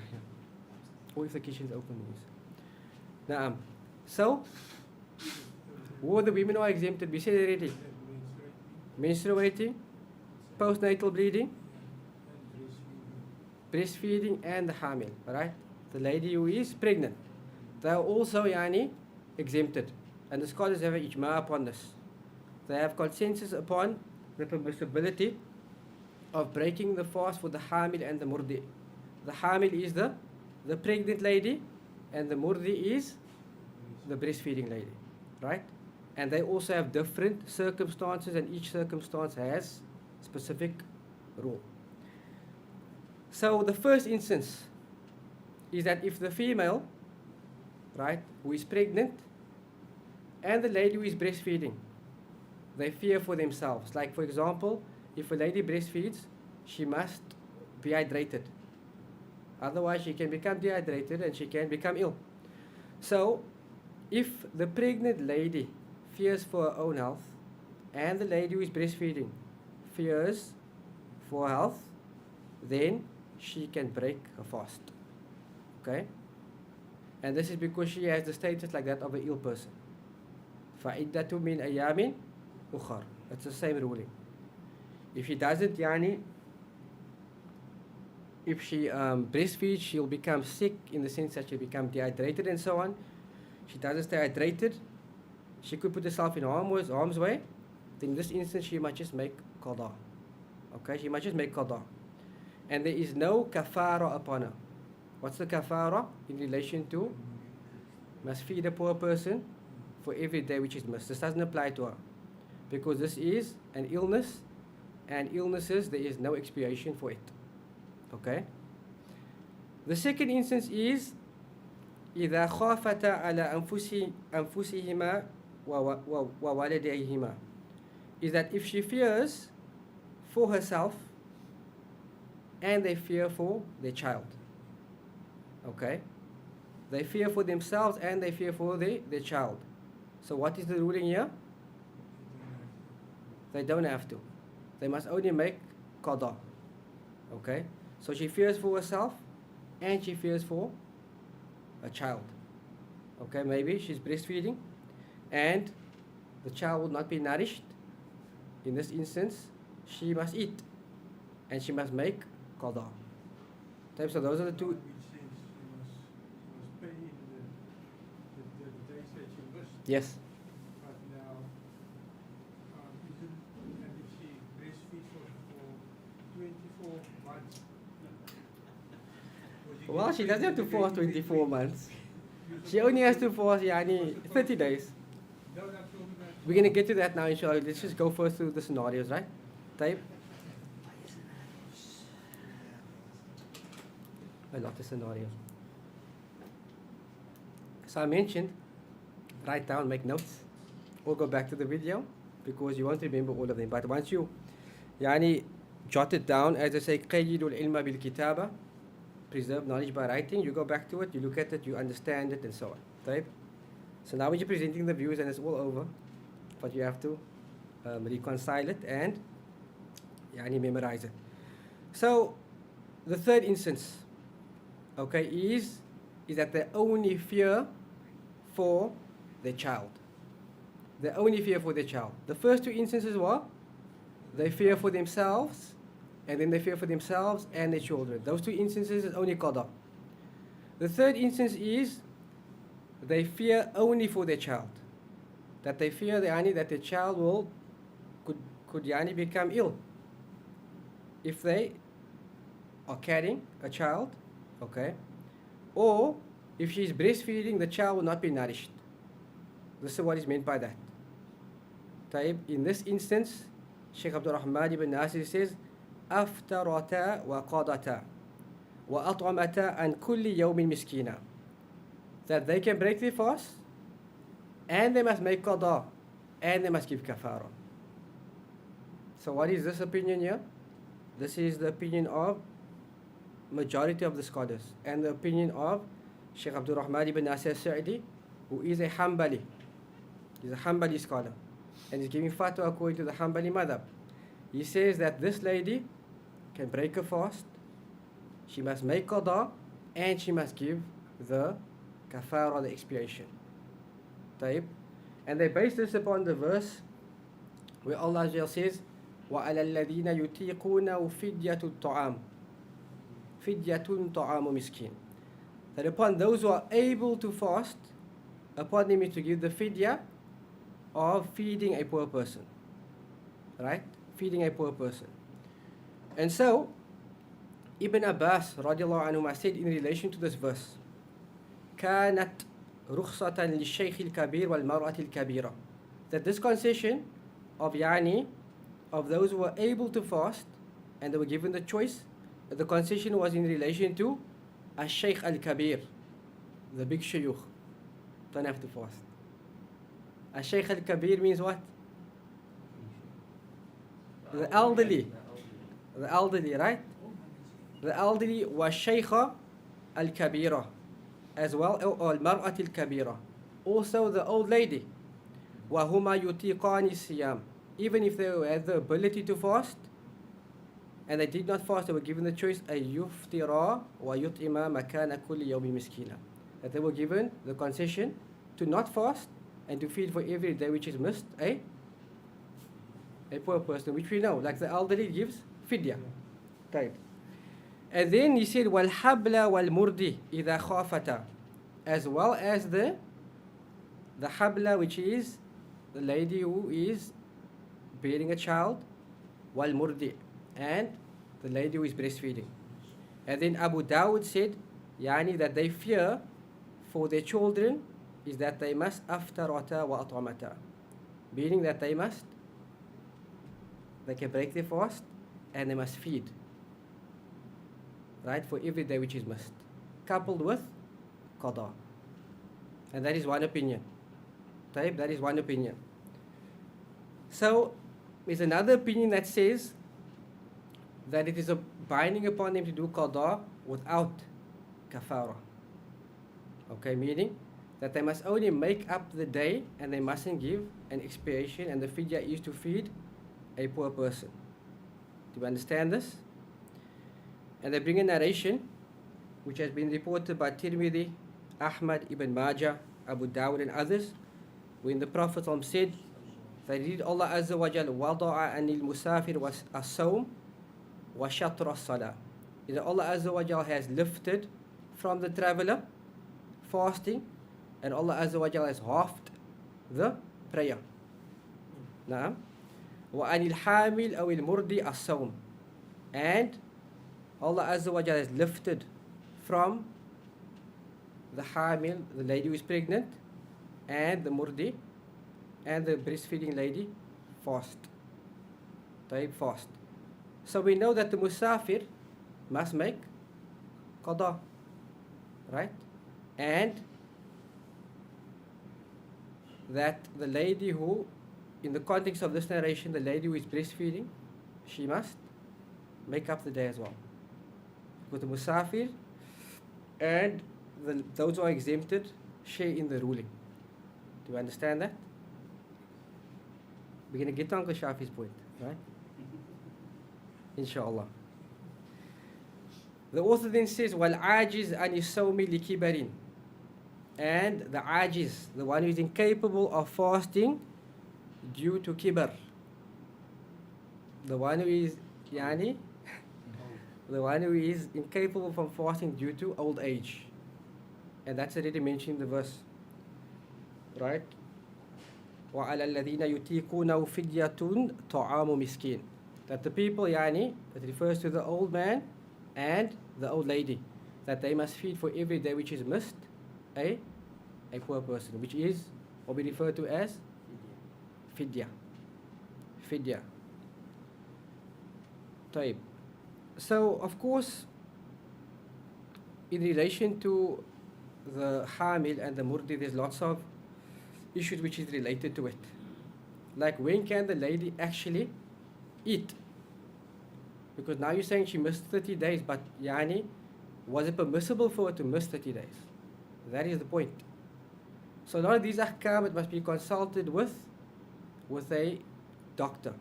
Or if the kitchen is open, yes. So, who are the women who are exempted? We said already. Menstruating, postnatal bleeding, breastfeeding, and the hamil. Right? The lady who is pregnant. They are also exempted. And the scholars have an ijma upon this. They have consensus upon the permissibility of breaking the fast for the hamil and the murdi. The hamil is the pregnant lady, and the murdi is the breastfeeding lady, right? And they also have different circumstances, and each circumstance has specific rule. So the first instance is that if the female, right, who is pregnant, and the lady who is breastfeeding, they fear for themselves. Like, for example, if a lady breastfeeds, she must be hydrated. Otherwise, she can become dehydrated and she can become ill. So, if the pregnant lady fears for her own health, and the lady who is breastfeeding fears for health, then she can break her fast. Okay? And this is because she has the status like that of an ill person. فَعِدَّةٌ مِّنْ أَيَّامٍ أُخَرٍ. That's the same ruling. If she doesn't, if she breastfeeds, she'll become sick in the sense that she'll become dehydrated and so on. She doesn't stay hydrated, she could put herself in harm's way. Then in this instance, she might just make qada. Okay, she might just make qada. And there is no kafara upon her. What's the kafara in relation to? Must feed a poor person for every day which is missed. This doesn't apply to her, because this is an illness, and illnesses, there is no expiation for it. Okay? The second instance is إذا خافتا على أنفسهما ووالديهما, is that if she fears for herself and they fear for their child. Okay? They fear for themselves and they fear for their child. So what is the ruling here? They don't have to. They must only make qada. Okay, so she fears for herself and she fears for a child. Okay, maybe she's breastfeeding and the child will not be nourished. In this instance, she must eat and she must make qada. Okay, so those are the two. Which says she must pay the days that she must. Yes. But now, and if she breastfeeds for 24 months. Well, she doesn't have to force 24 months. She only has to force 30 days. No, I'm talking about. We're going to get to that now, inshallah. Let's just go first through the scenarios, right? Type. A lot of scenarios. So I mentioned, write down, make notes, or go back to the video because you won't remember all of them. But once you jot it down, as I say, قيد العلم بالكتابة, preserve knowledge by writing, you go back to it, you look at it, you understand it, and so on. Type. So now when you're presenting the views and it's all over, but you have to reconcile it and memorize it. So the third instance, okay, is that they only fear for their child. They only fear for their child. The first two instances were they fear for themselves, and then they fear for themselves and their children. Those two instances is only qada. The third instance is they fear only for their child. That they fear that their child could become ill if they are carrying a child, okay, or if she's breastfeeding, the child will not be nourished. This is what is meant by that. Taib, in this instance, Sheikh Abdul Rahman ibn Nasir says, أفطرتا وقضتا وأطعمتا عن كل يوم مسكينا. That they can break their fast, and they must make qada, and they must give kafara. So what is this opinion here? This is the opinion of majority of the scholars, and the opinion of Sheikh Abdul Rahman ibn Nasir Sa'idi, who is a Hanbali. He's a Hanbali scholar, and he's giving fatwa according to the Hanbali madhab. He says that this lady can break a fast, she must make qada, and she must give the kafara, the expiation. Taib. And they base this upon the verse where Allah says, وَعَلَى الَّذِينَ يُطِيقُونَهُ فِدْيَةُ الطَّعَامِ فِدْيَةٌ طَعَامُ مِسْكِينٍ. That upon those who are able to fast, upon them is to give the fidya of feeding a poor person. Right? Feeding a poor person. And so, Ibn Abbas radiallahu anhu said in relation to this verse, كانت رخصة للشيخ الكبير والمرأة الكبيرة. That this concession of those who were able to fast and they were given the choice, the concession was in relation to al-Shaykh al-Kabir, the big shayukh, don't have to fast. Al-Shaykh al-Kabir means what? The elderly. The elderly, right? The elderly was Shaykha al-Kabira as well, or al-Mar'at al-Kabira. Also the old lady. وَهُمَا يُطِيقَانِ الصِّيَامِ. Even if they had the ability to fast, and they did not fast, they were given the choice, أَيُفْتِرَا وَيُطْعِمَا مَكَانَ كُلِّ يَوْمِ مِسْكِينًا. That they were given the concession to not fast and to feed for every day which is missed a poor person, which we know, like the elderly gives fidya. Type. And then he said, وَالْحَبْلَ وَالْمُرْدِ إِذَا خَافَتَا. As well as the habla, which is the lady who is bearing a child, wal-murdi, and the lady who is breastfeeding. And then Abu Dawud said, that they fear for their children is that they must aftarata wa at'amata, meaning that they can break their fast and they must feed, right, for every day which is missed, coupled with qada. And that is one opinion. That is one opinion. So, there's another opinion that says that it is a binding upon them to do qada without kafara. Okay, meaning that they must only make up the day and they mustn't give an expiation, and the fidya is to feed a poor person, Do you understand this? And they bring a narration which has been reported by Tirmidhi, Ahmad, Ibn Majah, Abu Dawud and others, when the Prophet said that did Allah Azza wa Jal wada'a anil musafir was as-sawm wa shatra as-salah. That Allah Azza wa Jal has lifted from the traveler fasting, and Allah Azza wa Jal has halved the prayer. Naam. Wa anil hamil aw al murdi as-sawm. And Allah Azza wa Jal has lifted from the hamil, the lady who is pregnant, and the murdi, and the breastfeeding lady, fast. Fast. So we know that the musafir must make qada, right? And that the lady who, in the context of this narration, the lady who is breastfeeding, she must make up the day as well. Because the musafir and those who are exempted share in the ruling. Do you understand that? We're going to get to Uncle Shafi's point, right? Inshallah. The author then says, وَالْعَاجِزْ أَنِ الصَّوْمِ لِكِبَرٍ. And the ajiz, the one who is incapable of fasting due to kibar. The one who is, the one who is incapable from fasting due to old age. And that's already mentioned in the verse. Right? وَعَلَى الَّذِينَ يُتِيقُونَهُ فِدْيَةٌ طَعَامُ مِسْكِينٍ. That the people, that refers to the old man and the old lady, that they must feed for every day which is missed a poor person, which is what we refer to as fidya. Fidya. Taib. So, of course, in relation to the hamil and the murdi, there's lots of issues which is related to it. Like, when can the lady actually eat? Because now you're saying she missed 30 days, but was it permissible for her to miss 30 days? That is the point. So a lot of these ahkam, it must be consulted with a doctor.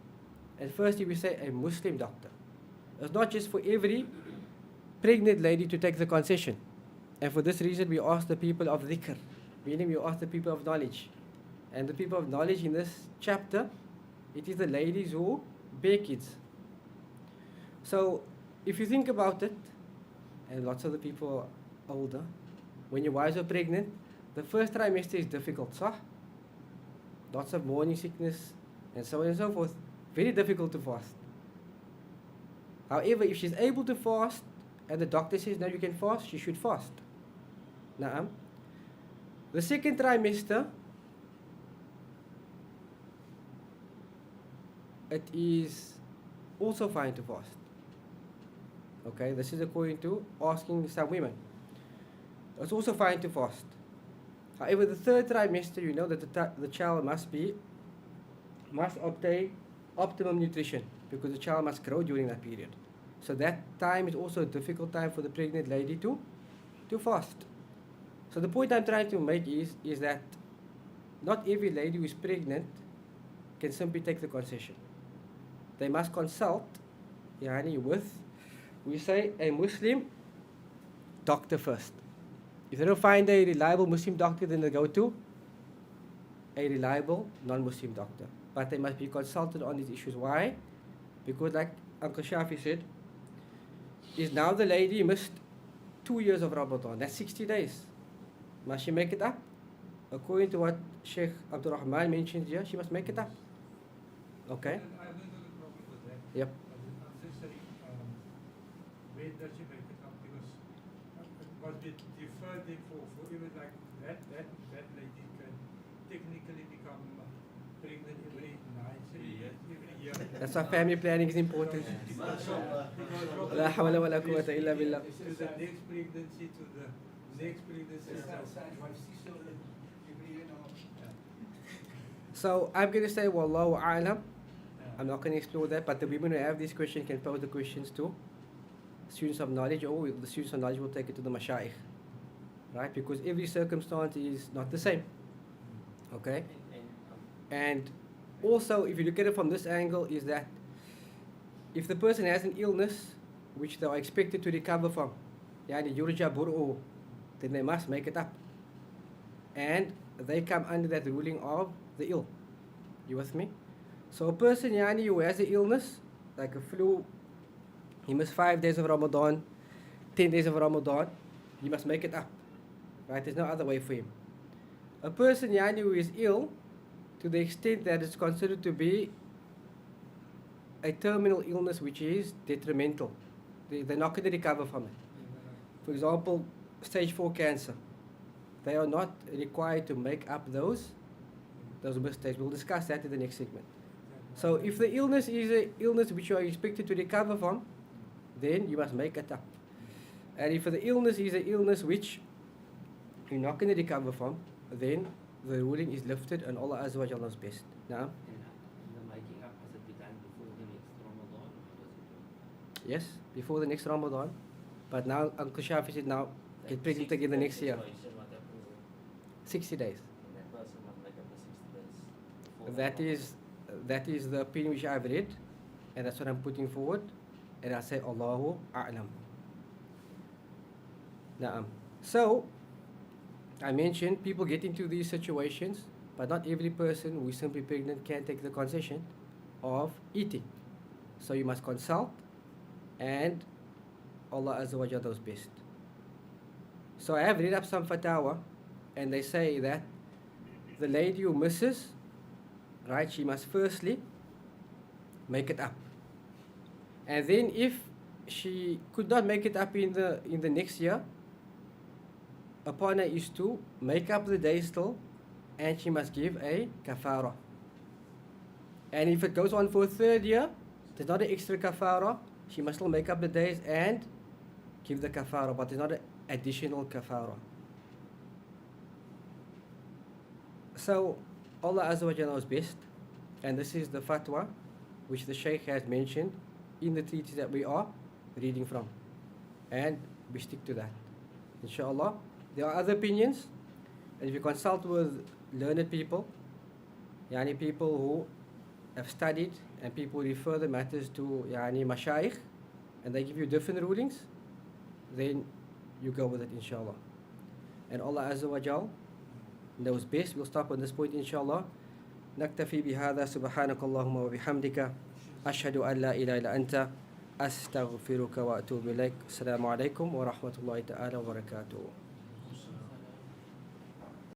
And firstly, we say a Muslim doctor. It's not just for every pregnant lady to take the concession. And for this reason, we ask the people of dhikr, meaning we ask the people of knowledge. And the people of knowledge in this chapter, it is the ladies who bear kids. So if you think about it, and lots of the people are older, when your wives are pregnant, the first trimester is difficult, sah? Lots of morning sickness and so on and so forth. Very difficult to fast. However, if she's able to fast and the doctor says now you can fast, she should fast. Naam. The second trimester, it is also fine to fast. Okay, this is according to asking some women. It's also fine to fast. However, the third trimester, you know that the child must obtain optimum nutrition, because the child must grow during that period. So that time is also a difficult time for the pregnant lady to fast. So the point I'm trying to make is that not every lady who is pregnant can simply take the concession. They must consult with, we say, a Muslim doctor first. If they don't find a reliable Muslim doctor, then they go to a reliable non-Muslim doctor. But they must be consulted on these issues. Why? Because like Uncle Shafi said, is now the lady missed 2 years of Ramadan. That's 60 days. Must she make it up? According to what Sheikh Abdul Rahman mentioned here, she must make it up. Okay? I don't have a problem with that. Yep. Unnecessary. When does she make it up? Because must be deferred for even like that lady can technically become pregnant every 9 years, every year. That's why family planning is important. La hawla wa la quwwata illa billah. To the next pregnancy, to the next pregnancy. So I'm going to say wallahu a'lam. I'm not going to explore that, but the women who have this question can pose the questions to students of knowledge, or the students of knowledge will take it to the mashayikh, right? Because every circumstance is not the same. Okay? And also, if you look at it from this angle, is that if the person has an illness which they are expected to recover from, yani yurja bur'u, then they must make it up. And they come under that ruling of the ill. You with me? So a person yani who has an illness, like a flu, he missed 5 days of Ramadan, 10 days of Ramadan, he must make it up. Right? There's no other way for him. A person yani who is ill to the extent that it's considered to be a terminal illness which is detrimental. They're not going to recover from it. For example, stage 4 cancer. They are not required to make up those mistakes. We'll discuss that in the next segment. So if the illness is an illness which you are expected to recover from, then you must make it up. And if the illness is an illness which you're not going to recover from, then the ruling is lifted and Allah Azza wa Jalla knows best. Now, The making up, has it be done before the next Ramadan, or how does it work? yes, before the next Ramadan. But now Uncle Shafi said now get pregnant again the next year. 60 days. That person must make up the 60 days before That is the opinion which I've read, and that's what I'm putting forward. And I say Allahu A'lam. Naam. So I mentioned people get into these situations, but not every person who is simply pregnant can take the concession of eating. So you must consult, and Allah Azza wa Jalla knows best. So I have read up some fatwa, and they say that the lady who misses, right, she must firstly make it up. And then if she could not make it up in the next year, upon her is to make up the day still, and she must give a kafara. And if it goes on for a third year, there's not an extra kafara. She must still make up the days and give the kafara, but there's not an additional kafara. So Allah Azza wa Jalla knows best, and this is the fatwa which the Shaykh has mentioned in the treatise that we are reading from, and we stick to that, inshallah. There are other opinions, and if you consult with learned people, yani people who have studied, and people refer the matters to yani mashayikh, and they give you different rulings, then you go with it, inshallah. And Allah Azza wa Jal knows best. We'll stop on this point, inshallah. نكتفي بهذا سبحانك اللهم وبحمدك أشهد أن لا إله إلا أنت أستغفرك وأتوب إليك. السلام عليكم ورحمة الله تعالى وبركاته.